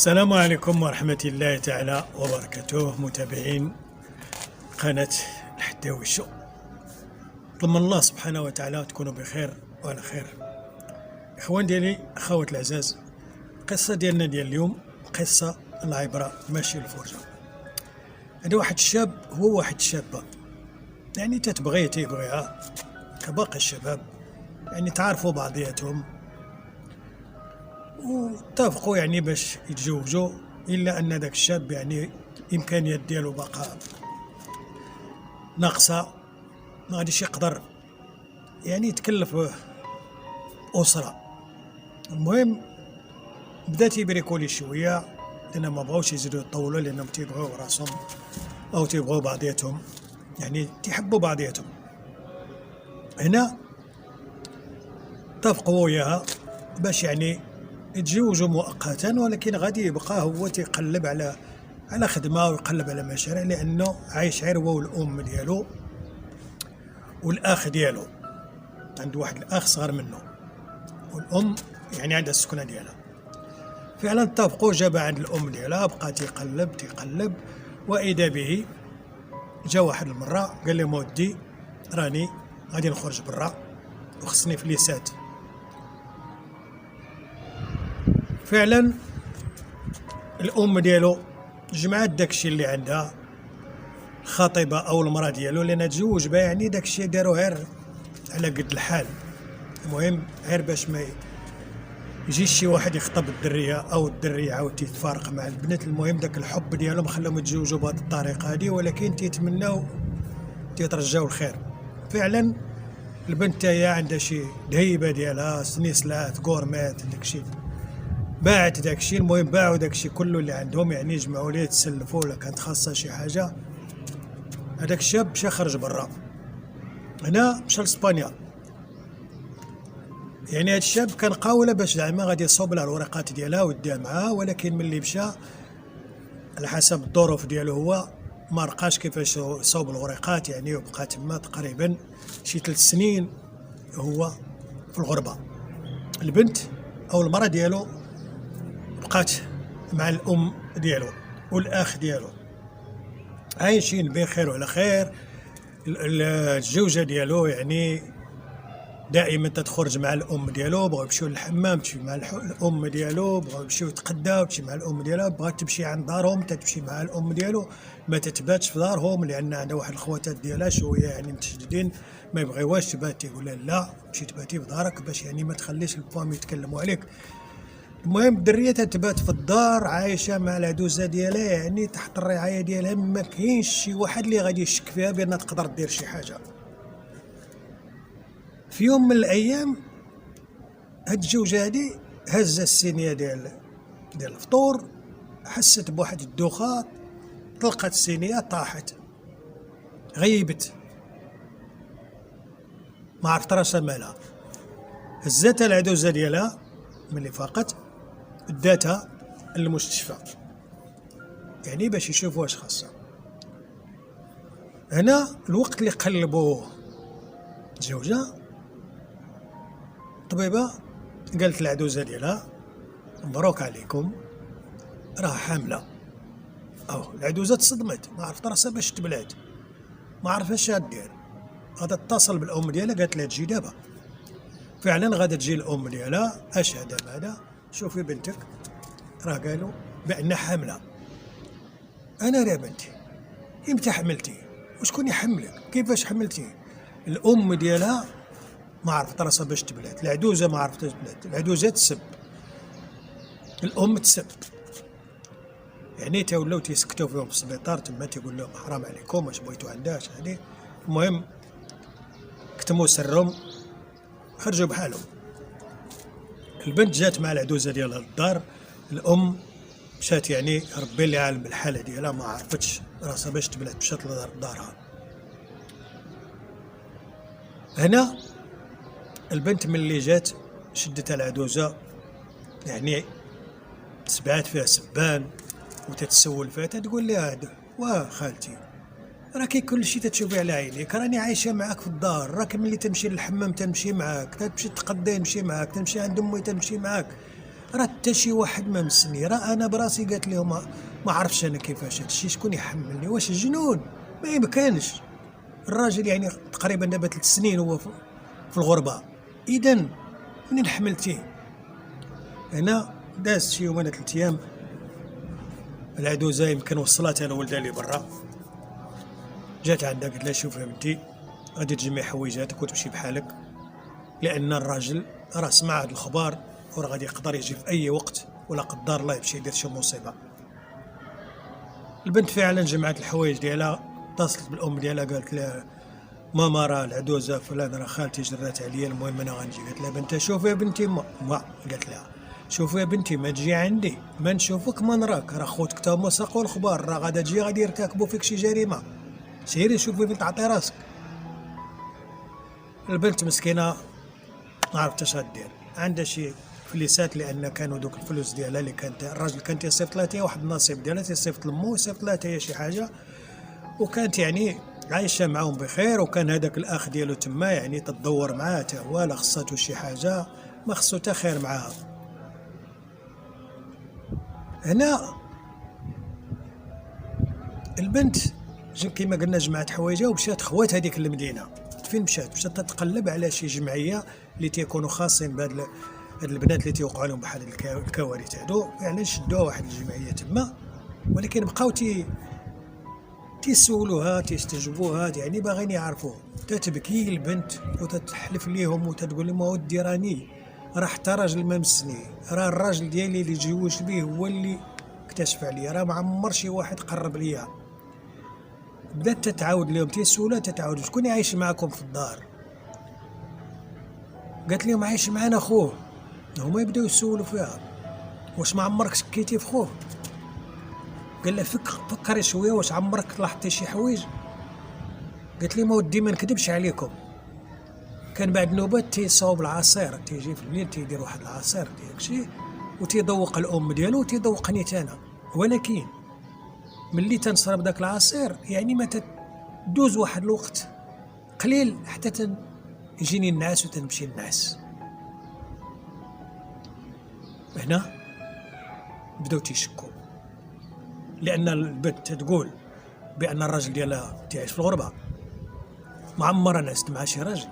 السلام عليكم ورحمة الله تعالى وبركاته، متابعين قناة الحداوي شو. نطلب من الله سبحانه وتعالى تكونوا بخير وعلى خير. اخوان ديالي اخوات العزاز، القصة ديالنا ديال اليوم قصة العبرة ماشي الفرجة. هذا واحد الشاب هو واحد الشابة، يعني تتبغيه تيبغيها كباقي الشباب، يعني تعرفوا بعضياتهم واتفقوا يعني باش يتزوجوا، الا ان داك الشاب يعني الامكانيات ديالو باقا ناقصه، ما غاديش يقدر يعني يتكلف اسره. المهم بدا تيبريكولي شويه، لان ما بغاوش يزيدوا يطولوا، لانهم تيبغيو راسهم او تيبغيو بعضياتهم، يعني تيحبوا بعضياتهم. هنا اتفقوا وياها باش يعني يتزوجوا مؤقتا، ولكن غادي يبقى هو تيقلب على خدمه ويقلب على مشاريع، لانه عايش غير هو والام ديالو والاخ ديالو، عنده واحد الاخ صغر منه، والام يعني عندها السكنه ديالها. فعلا اتفقوا، جاب عند الام ديالها، بقى تيقلب واذا به جا واحد المره قال لهم ودي راني غادي نخرج برا وخصني فليسات. فعلا الام ديالو جمعات داكشي اللي عندها، خطيبه او المراه ديالو، لان تزوج بها يعني داكشي دارو غير على قد الحال. المهم غير باش ما يجيش شي واحد يخطب الدريه او الدريه عاود تتفارق مع البنت. المهم داك الحب ديالهم خلاهم يتزوجوا بهذه الطريقه هذه، ولكن تيتمناو تيترجاو الخير. فعلا البنت هي عندها شي دهيبه ديالها، سنيسلات غورميت داكشي، باعت داكشي. المهم باعوا داكشي كله اللي عندهم، يعني جمعوا ليه تسلفوا ولا كانت خاصه شي حاجه. هذاك الشاب مشى خرج برا، هنا مشى لاسبانيا. يعني هذا الشاب كان قاوله باش زعما غادي يصوب لها الورقات ديالها ويديها معاه، ولكن ملي مشى على حسب الظروف ديالو هو ما لقاش كيفاش يصوب الورقات، يعني وبقى تما تقريبا شي 3 سنين هو في الغربه. البنت او المراه ديالو بقات مع الام ديالو والاخ ديالو، عايشين بخير وعلى خير. الزوجه ديالو يعني دائما تخرج مع الام ديالو، بغاو يمشيو للحمام تمشي مع الام ديالو، بغاو يمشيو يتقداو تمشي مع الام ديالها، بغات تمشي عند دارهم تمشي مع الام ديالو، ما تتباتش في دارهم لان عندها واحد الخواتات ديالها شويه يعني متشددين، ما يبغيوهاش تبات، تيقول لها لا مشي تباتي في دارك باش يعني ما تخليش الفامي يتكلموا عليك. المهم الدريه تتبات في الدار عايشه مع العدوزه ديالها، يعني تحت الرعايه ديالها، ما كاينش شي واحد اللي غادي يشك فيها بانها تقدر دير شي حاجه. في يوم من الايام هاد الزوجه هادي هزه الصينيه ديال الفطور، حست بواحد الدخان، طلقت الصينيه طاحت، غيبت، ما عرفت راسها مالها. هزتها العدوزه ديالها، ملي فاقت داتها للمستشفى يعني باش يشوفوا واش خاصها. هنا الوقت اللي قلبوا الزوجه، الطبيبه قالت العدوزه ديالها مبروك عليكم راه حامله. او العدوزه تصدمت، ما عرفت راسها باش تبلعت، ما عرفت اش دير. غادا اتصل بالام ديالها قالت لها تجي دابا. فعلا غادا تجي الام ديالها، اش هذا شوفي بنتك راه قالوا بان حامله. انا يا بنتي امتى حملتي؟ وشكون يحملك؟ كيفاش حملتي؟ الام ديالها ما عرفت راسها باش تبلات، العدوزه ما عرفتش تبلات، العدوزه تسب، الام تسب، يعني تولوا تيسكتوا فيهم في السبيطار تما، تيقول لهم حرام عليكم اش بغيتوا عنداش هادي. المهم كتموا سرهم، خرجوا بحالهم. البنت جات مع العدوزه ديالها للدار، الام مشات يعني ربي اللي عالم بالحاله ديالها، ما عرفتش راسها باش تبلات، مشات لدارها. هنا البنت ملي جات شدتها العدوزه، يعني تسبعات فيها سبان وتتسول فيها، تقول لها واه خالتي راكي كل شيء تتشوفي على عينيك، راني عايشه معاك في الدار، راك ملي تمشي للحمام تمشي معاك، تمشي تقضي نمشي معاك، تمشي عند امي تمشي معاك، راه حتى شي واحد ما مسني، راه انا براسي قالت لهم ما عرفتش انا كيفاش هادشي، شكون يحملني؟ واش جنون؟ ما يمكنش. الراجل يعني تقريبا دابا 3 سنين هو في الغربه، اذا منين حملتيه؟ هنا داز شي يومين 3 ايام، العدوزه يمكن وصلت انا ولدها لي برا، جات عندها قالت لها شوفي بنتي غادي تجمعي حويجاتك وتمشي بحالك، لان الراجل راه سمع هاد الخبر وراه غادي يقدر يجي في اي وقت، ولا قدر الله يمشي يدير شي مصيبه. البنت فعلا جمعت الحوايج ديالها، اتصلت بالام ديالها قالت لها ماما راه العدوزه فلان راه خالتي جرات عليا، المهم انا غنجي. قالت لها بنتها شوفي يا بنتي ما قالت لها شوفي يا بنتي ما تجي عندي، ما نشوفك ما نراك، راه خوتك تا هما ساقوا الخبار، راه غادا تجي غادي يرتكبوا فيك شي جريمه، سيري شوفي فين تعطي راسك. البنت مسكينه ما عرفتش غدير، عندها شي فليسات، لان كانوا دوك الفلوس ديالها اللي كانت الراجل كان تيصيفط لها حتى واحد النصيب ديالها، تيصيفط لمو ويصيفط لها حتى شي حاجه، وكانت يعني عايشه معاهم بخير، وكان هذاك الاخ ديالو تما يعني تدور معاه حتى هو، لا خصاتو شي حاجه ما خصو حتى خير معاها. هنا البنت كيما قلنا جمعت حوايجها ومشات خوات هذيك المدينه. فين مشات؟ مشات تتقلب على شي جمعيه اللي تيكونوا خاصين بهاد هاد البنات اللي تيوقعوا لهم بحال الكوارث هادو، يعني شدوها واحد الجمعيه تما، ولكن بقاو تيسولوها تيستجوبوها، يعني باغيين يعرفوا. تتبكي البنت وتتحلف ليهم وتتقول لهم ودي راني راه حتى راجل ما مسني، راه الراجل ديالي اللي تزوجت به هو اللي اكتشف عليا، راه ما عمر شي واحد قرب ليا. بدات تتعاود لهم، تيسولها تتعاود شكون عايش معكم في الدار؟ قالت لهم عايش معنا خوه. هما يبداو يسولوا فيها واش ما عمرك شكيتي في خوه؟ قال لها فكري شويه واش عمرك لاحظتي شي حوايج؟ قالت لي ما ودي ما نكذبش عليكم، كان بعد نوبات تيصاوب العصير، تيجي في الليل تيدير واحد العصير داكشي وتيذوق الام ديالو وتيذوقني انا، ولكن ملي تنشرب داك العصير يعني ما تدوز واحد الوقت قليل حتى يجيني النعاس وتنمشي النعاس. هنا بداو تيشكوا، لان البنت تقول بان الراجل ديالها تعيش في الغربه، ما عمرها نعست مع شي راجل،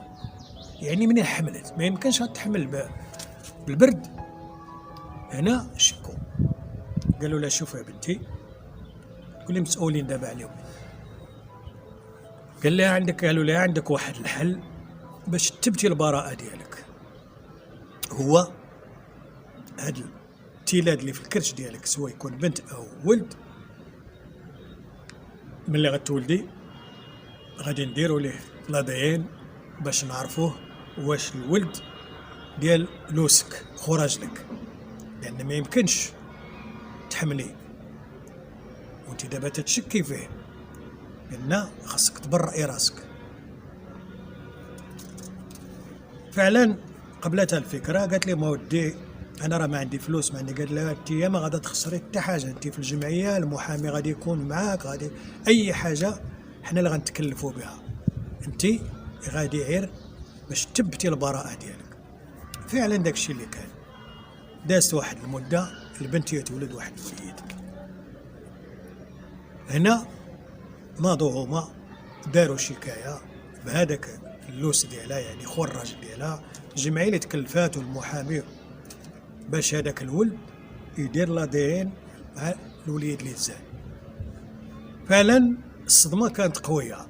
يعني منين حملت؟ ما يمكنش تحمل بالبرد. هنا شكوا، قالوا لها شوفوا يا بنتي كل مسؤولين دابا عليهم. قالوا لها عندك واحد الحل باش تثبتي البراءه ديالك، هو هاد التيلاد اللي في الكرش ديالك سواء يكون بنت او ولد، ملي غتولدي غادي نديروا ليه لادين باش نعرفوه واش الولد ديال لوسك خو راجلك، لان ما يمكنش تحمليه وانت دابا تتشكي فيه، لان خاصك تبرئي راسك. فعلا قبلتها الفكره، قالت لي ما ودي انا راه ما عندي فلوس، ما عندي. قال لها انت ما غادا تخسري حتى حاجه، انت في الجمعيه المحامي غادي يكون معاك، غادي اي حاجه حنا اللي غنتكلفوا بها، انت غادي غير باش تثبتي البراءه ديالك. فعلا داكشي اللي كان. دازت واحد المده، البنت تولد واحد الوليد. هنا ناضوا هما داروا شكايه بهذاك اللوس ديالها، يعني خو الراجل ديالها، الجمعيه اللي تكلفات والمحامي باش هذاك الولد يدير لادين مع الوليد اللي تزاد. فعلا الصدمه كانت قويه،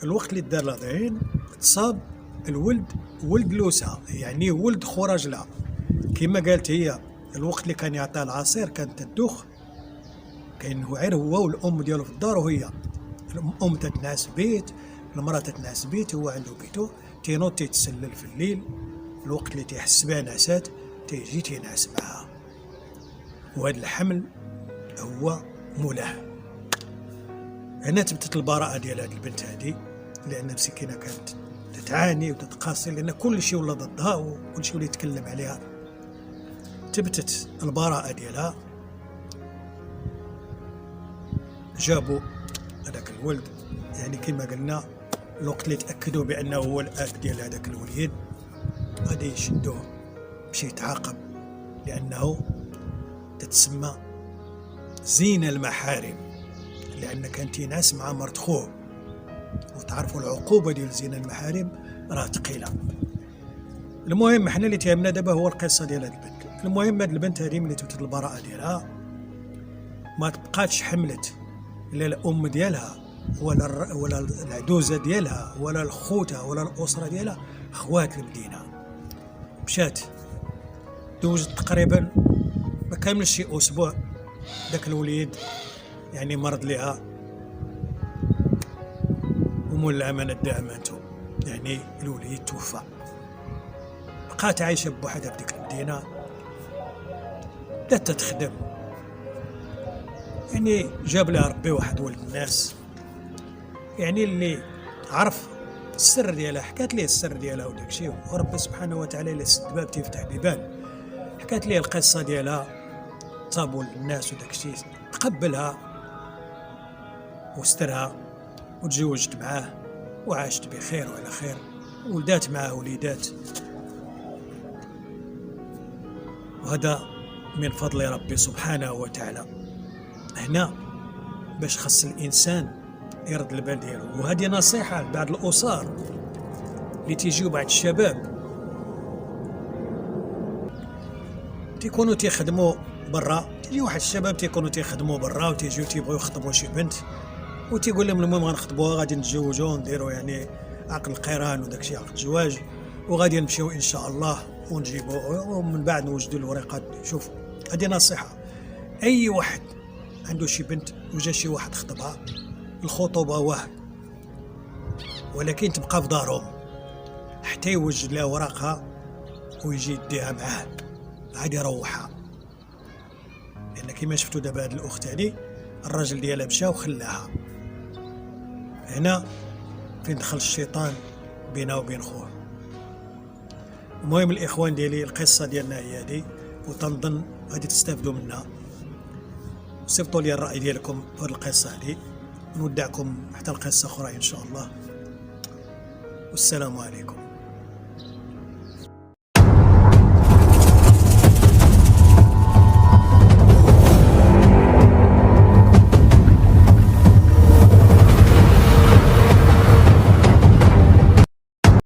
الوقت اللي دار لادين تصاب الولد ولد لوسها، يعني ولد خو راجلها. كما قالت هي الوقت اللي كان يعطيها العصير كانت تدوخ، كاين غير هو والام ديالو في الدار، وهي الام تتنعس بيت، المراه تتنعس بيت، هو عنده بيتو، تينوض تيتسلل في الليل، الوقت اللي تيحس بها نعسات تيجي تينعس معها، وهذا الحمل هو مولاه. هنا تبتت البراءه ديال هذه البنت هذه، لان مسكينه كانت تتعاني وتتقاسي، لان كل شيء ولا ضدها وكل شيء ولا يتكلم عليها. تبتت البراءه ديالها، جابوا هذاك الولد، يعني كما قلنا الوقت اللي تاكدوا بانه هو الاب ديال هذاك الوليد غادي يشدوه باش يتعاقب، لانه تتسمى زين المحارم، لأن كانت ناس مع مرت خوه، وتعرفوا العقوبة ديال زين المحارم راه ثقيلة. المهم حنا اللي تهمنا دابا هو القصة ديال هاد البنت. المهم هاد البنت هادي ملي تبت البراءة ديالها ما تبقاتش حملت لا الأم ديالها ولا العدوزة ديالها ولا خوتها ولا الأسرة ديالها، خوات المدينة. مشات دوزت تقريبا ما كاملش شي أسبوع، داك الوليد يعني مرض ليها ومول الأمانة دا أمانته، يعني الوليد توفى. بقات عايشة بوحدها في ديك المدينة، بدات تخدم، يعني جاب لها ربي واحد ولد الناس، يعني اللي عرف السر ديالها، حكات ليه السر ديالها وداك الشيء، وربي سبحانه وتعالى إلا سد باب تيفتح بيبان. حكات ليه القصة ديالها، طابوا الناس وداك الشيء، تقبلها واسترها وتزوجت معاه وعاشت بخير وعلى خير، ولدات معاه وليدات. وهذا من فضل ربي سبحانه وتعالى. هنا باش خص الإنسان يرد البال ديالو. وهذه نصيحة لبعض الأسر اللي تيجيو بعض الشباب تيكونوا تيخدموا برا، تيجي واحد الشباب تيكونوا تيخدموا برا وتيجيو تيبغيو يخطبوا شي بنت، وتيقول لهم المهم غنخطبوها غادي نتزوجوا ونديروا يعني عقد القران وداك الشيء، عقد الزواج، وغادي نمشيو ان شاء الله ونجيبوا ومن بعد نوجدوا الورقات. شوف هذه نصيحه، اي واحد عنده شي بنت وجا شي واحد خطبها، الخطوبه واه، ولكن تبقى في دارهم حتى يوجد لها ورقها ويجي يديها معاه عاد يروحها. لان كما شفتوا دابا هاد الاخت هادي الراجل ديالها مشى وخلاها. هنا فين دخل الشيطان بينه وبين خوه. المهم الاخوان ديالي القصه ديالنا هي هادي، وتنظن غادي تستافدوا منها. صيفطوا لي الراي ديالكم في هاد القصه هادي، نودعكم حتى القصه اخرى ان شاء الله، والسلام عليكم.